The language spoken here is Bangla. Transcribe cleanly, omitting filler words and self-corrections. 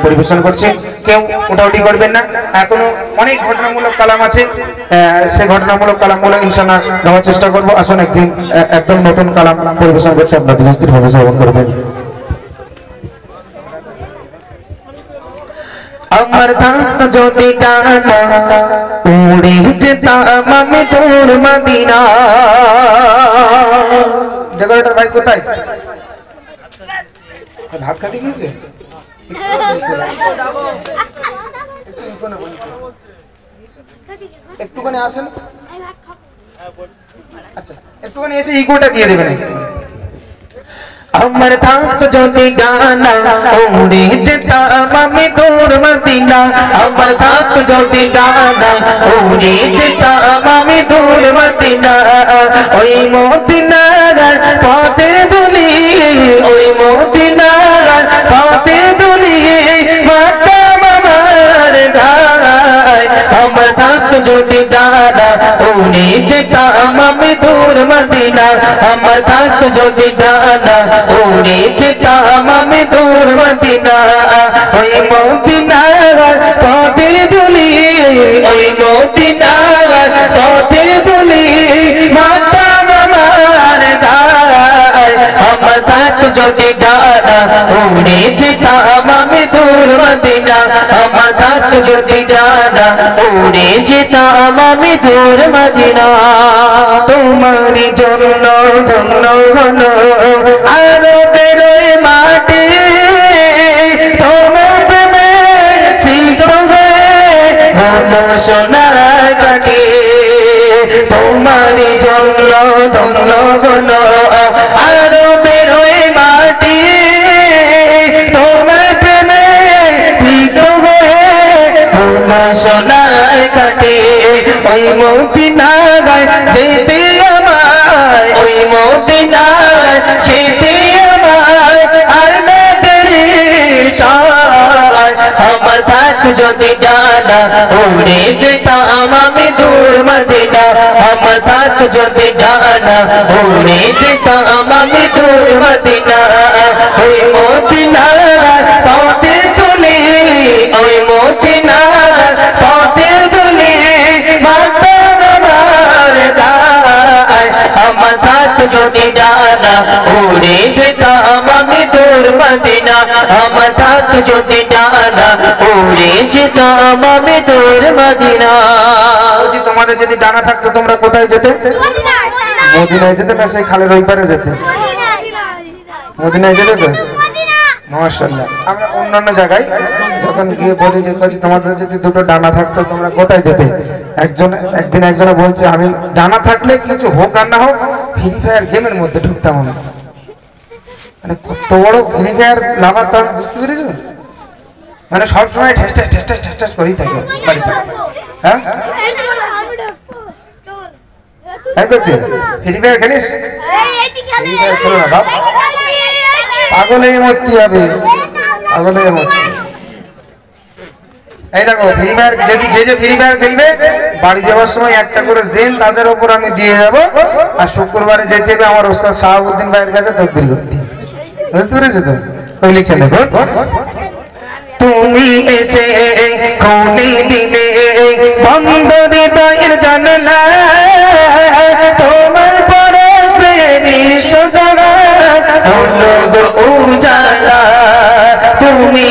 পরিবেশন করছে কেউ মোটামুটি করবেন না এখনো অনেক ঘটনামূলক কালাম আছে সেই ঘটনামূলক কালামগুলো ইনশাআল্লাহ নেওয়ার চেষ্টা করব আসুন একদিন একদম নতুন কালাম পরিবেশন করছে আপনাদের স্থিরভাবে শ্রবণ করবেন আমার থাকত যদি ডানা উড়ে যেতাম আমি তোর মদিনা জায়গাটার ভাই কোথায় ভাত খাতে গিয়েছে একটুখানি আসেন আচ্ছা একটুখানি এসে ইগোটা দিয়ে দেবেন আমার থাকত যদি ডানা উড়ে যেতাম আমি তোর মদিনা আমার থাকত যদি ডানা উড়ে যেতাম আমি তোর মদিনা ওই মদিনার পথের ধুলি ওই মদিনার পথের ধুলি মাতাম আমার গায় আমার থাকত যদি ডানা উড়ে যেতাম আমি তোর মদিনা আমার থাকত যদি ডানা উড়ে যেতাম আমি তোর মদিনা ওই মদিনার পথের ধুলি ওই মদিনার পথের ধুলি মাতাম আমার গায় আমার থাকত যদি ডানা উড়ে যেতাম আমি তোর মদিনা আমার থাকত যদি ডানা উড়ে যেতাম আমি তোর মদিনা তোমারই জন্য ধন্য ঘন আরো বেরোয় মাটি তোমার প্রেমে শীঘ্র হয়ে হলো সোনার কাটি তোমারই জন্য ধন্য ঘন আরো বেরোয় মাটি তোমার প্রেমে শীঘ্র হয়ে হলো সোনার কাটি ওই মদিনায় যেতে আমায় ওই মদিনায় যেতে আমায় আর মেয়েদেরই সহায় আমার থাকত যদি ডানা উড়ে যেতাম আমি দূর মদিনা আমার থাকত যদি ডানা উড়ে যেতাম আমি দূর মদিনা ওই মদিনার পথের ধুলি ওই মদিনার পথের ধুলি মাতাম আমার গায় আমার থাকত যদি ডানা উড়ে যেতাম আমি দূর মদিনা আমার থাকত যদি ডানা উড়ে যেতাম আমি দূর মদিনা তোমাদের যদি ডানা থাকতো তোমরা কোথায় যেতে মদিনায় যেতে না সেই খালের ওই পারে যেতে মদিনায় যেতে তো মাশাআল্লাহ আমরা অন্যান্য জায়গায় যখন গিয়ে বলি যে তোমাদের যদি দুটো ডানা থাকতো তোমরা কোথায় যেতে একদিন একজনে বলছে আমি ডানা থাকলে কিছু হোক আর না হোক ফ্রি ফায়ার গেমের মধ্যে ঢুকতাম আমি মানে কত বড় ফ্রি ফায়ার লাভার তখন বুঝতে পেরেছো মানে সবসময় ঠেস ঠেস ঠেস ঠেস ঠেস ঠেস করেই থাকে বাড়িতে হ্যাঁ এই করছি ফ্রি ফায়ার খেলিস ফ্রি ফায়ার খেলো না বাপ পাগলেই মরতে হবে পাগলেই মরতে এই দেখো ফ্রি ফায়ার যদি যে ফ্রি ফায়ার খেলবে বাড়ি যাওয়ার সময় একটা করে জেন তাদের ওপর আমি দিয়ে যাবো আর শুক্রবারে যেতে হবে আমার ওস্তাদ শাহাবুদ্দিন ভাইয়ের কাছে তকবীর করতে বুঝতে পেরেছো তো ওই লিখছেন দেখো তুমি এসে খুলে দিলে বন্ধ হৃদয়ের জানলা তোমার পরশে বিশ্বজগৎ হলো গো উজালা তুমি